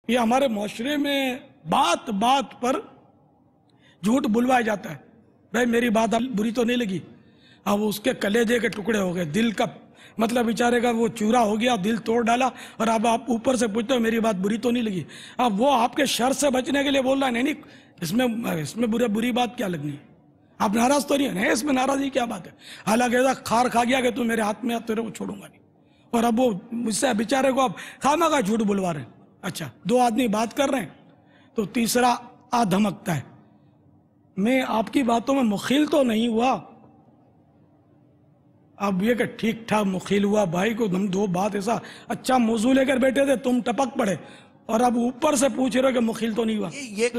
ये हमारे माशरे में बात बात पर झूठ बुलवाया जाता है। भाई मेरी बात बुरी तो नहीं लगी, अब उसके कलेजे के टुकड़े हो गए, दिल का मतलब बेचारे का वो चूरा हो गया, दिल तोड़ डाला, और अब आप ऊपर से पूछते हो मेरी बात बुरी तो नहीं लगी। अब वो आपके शर से बचने के लिए बोल रहा है, नहीं इसमें बुरी बात क्या लगनी है, आप नाराज तो नहीं है, इसमें नाराजगी क्या बात है। हालांकि ऐसा खार खा गया कि तू मेरे हाथ में तेरे को छोड़ूंगा नहीं, और अब वो मुझसे बेचारे को अब खामा का झूठ बुलवा रहे हैं। अच्छा, दो आदमी बात कर रहे हैं तो तीसरा आ धमकता है, मैं आपकी बातों में मुखिल तो नहीं हुआ। अब ये कि ठीक ठाक मुखिल हुआ भाई को, हम दो बात ऐसा अच्छा मौजू लेकर बैठे थे, तुम टपक पड़े, और अब ऊपर से पूछ रहे हो कि मुखिल तो नहीं हुआ। ये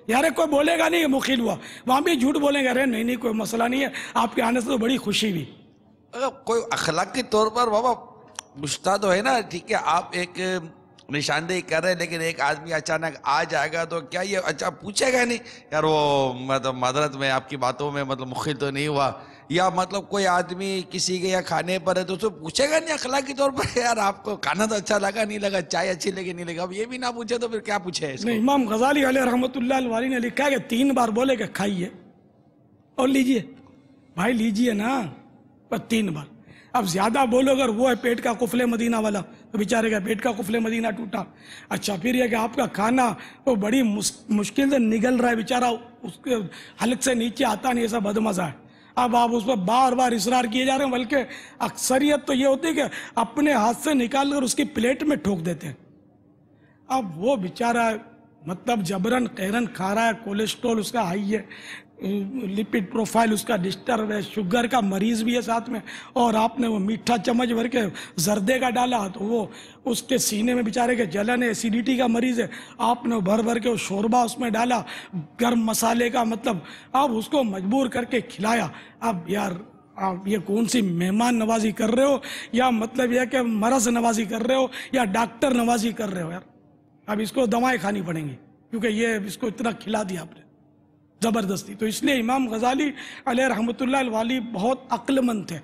यार कोई बोलेगा नहीं मुखिल हुआ, वहां भी झूठ बोलेंगे, अरे नहीं कोई मसला नहीं है, आपके आने से तो बड़ी खुशी हुई। अगर कोई अखलाक के तौर पर बाबा गुस्सा तो है ना, ठीक है, आप एक निशानदेही कर रहे हैं, लेकिन एक आदमी अचानक आ जाएगा तो क्या ये अच्छा पूछेगा नहीं यार वो मतलब मादरत में आपकी बातों में मतलब मुखिल तो नहीं हुआ, या मतलब कोई आदमी किसी के यहाँ खाने पर है तो उसको पूछेगा नहीं अखलाकी तौर पर यार आपको खाना तो अच्छा लगा नहीं लगा, चाय अच्छी लगी नहीं लगी। अब ये भी ना पूछे तो फिर क्या पूछे इसको? नहीं, इमाम गजाली अलैहि रहमतुल्लाह अलैहि ने लिखा है कि 3 बार बोले कि खाइए और लीजिए, भाई लीजिए ना, पर 3 बार। अब ज्यादा बोलो अगर वो है पेट का कुफले मदीना वाला तो बेचारे का पेट का कुफले मदीना टूटा। अच्छा, फिर यह कि आपका खाना वो बड़ी मुश्किल से निगल रहा है, बेचारा उसके हलक से नीचे आता नहीं, ऐसा बदमजा है। अब आप उस पर बार बार इसरार किए जा रहे हैं, बल्कि अक्सरियत तो ये होती है कि अपने हाथ से निकाल कर उसकी प्लेट में ठोक देते हैं। अब वो बेचारा मतलब जबरन कहरन खा रहा है, कोलेस्ट्रॉल उसका हाई है, लिपिड प्रोफाइल उसका डिस्टर्ब है, शुगर का मरीज भी है साथ में, और आपने वो मीठा चम्मच भर के जर्दे का डाला तो वो उसके सीने में बेचारे के जलन है, एसिडिटी का मरीज है, आपने भर भर के वो शोरबा उसमें डाला गर्म मसाले का, मतलब आप उसको मजबूर करके खिलाया। अब यार आप ये कौन सी मेहमान नवाजी कर रहे हो, या मतलब यह कि मरज नवाजी कर रहे हो, या डॉक्टर नवाजी कर रहे हो यार। अब इसको दवाएं खानी पड़ेंगी क्योंकि ये इसको इतना खिला दिया आपने जबरदस्ती। तो इसलिए इमाम गजाली अलैहि रहमतुल्लाह अलैहि बहुत अक्लमंद थे,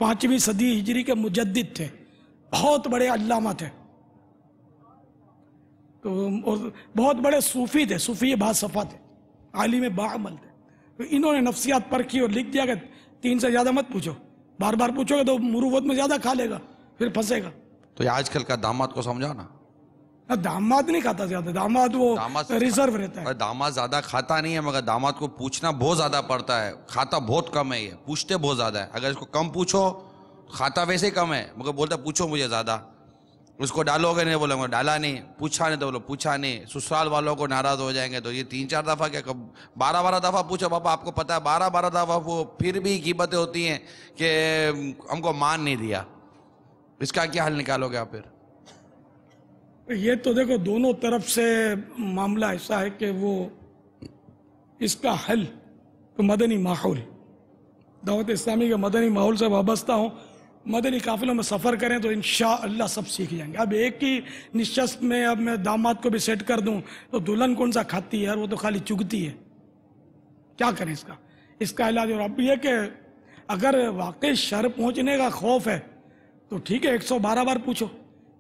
5वीं सदी हिजरी के मुजद्दिद थे, बहुत बड़े अल्लामा थे, तो और बहुत बड़े सूफी थे, सूफी बासफा थे, आलिम बाअमल थे। तो इन्होंने नफ्सियात परखी और लिख दिया कि 3 से ज्यादा मत पूछो, बार बार पूछोगे तो मुरुवत में ज्यादा खा लेगा, फिर फंसेगा। तो ये आजकल का दामाद को समझा ना, दामाद नहीं खाता ज्यादा, दामाद वो रिजर्व रहता है। दामाद ज्यादा खाता नहीं है, मगर दामाद को पूछना बहुत ज्यादा पड़ता है, खाता बहुत कम है, ये पूछते बहुत ज्यादा है। अगर इसको कम पूछो खाता वैसे ही कम है, मगर बोलता पूछो मुझे ज्यादा। उसको डालोगे नहीं, बोलोगे डाला नहीं, पूछा नहीं तो बोलो पूछा नहीं, ससुराल वालों को नाराज हो जाएंगे। तो ये 3-4 दफा क्या 12-12 दफा पूछो बाबा, आपको पता है 12-12 दफा वो फिर भी गिबतें होती हैं कि हमको मान नहीं दिया, इसका क्या हल निकालोगे आप? फिर ये तो देखो दोनों तरफ से मामला ऐसा है कि वो इसका हल तो मदनी माहौल, दावत इस्लामी के मदनी माहौल से वाबस्ता हूँ। मदनी काफिलों में सफ़र करें तो इंशाअल्लाह सब सीख जाएंगे। अब एक ही निश्चस्त में अब मैं दामाद को भी सेट कर दूं तो दुल्हन कौन सा खाती है यार, वो तो खाली चुगती है, क्या करें इसका इलाज। और अब ये कि अगर वाकई शर पहुंचने का खौफ है तो ठीक है 112 बार पूछो,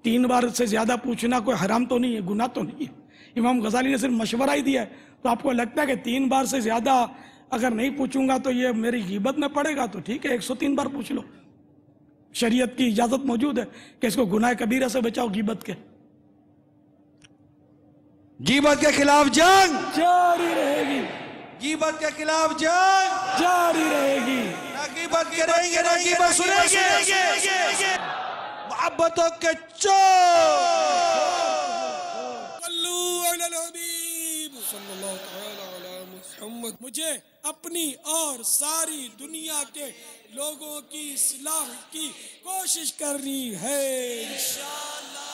3 बार से ज्यादा पूछना कोई हराम तो नहीं है, गुनाह तो नहीं है। इमाम गजाली ने सिर्फ मशवरा ही दिया है। तो आपको लगता है कि 3 बार से ज्यादा अगर नहीं पूछूंगा तो ये मेरी गिबत में पड़ेगा, तो ठीक है 103 बार पूछ लो, शरीयत की इजाजत मौजूद है कि इसको गुनाह कबीरा से बचाओ, गिबत के खिलाफ जंग जारी रहेगी, गिबत के खिलाफ जंग जारी रहेगी, ना गिबत करेंगे ना गिबत सुनेंगे, मोहब्बतों के मुझे अपनी और सारी दुनिया के लोगों की इस्लाह की कोशिश करनी है इंशाअल्लाह।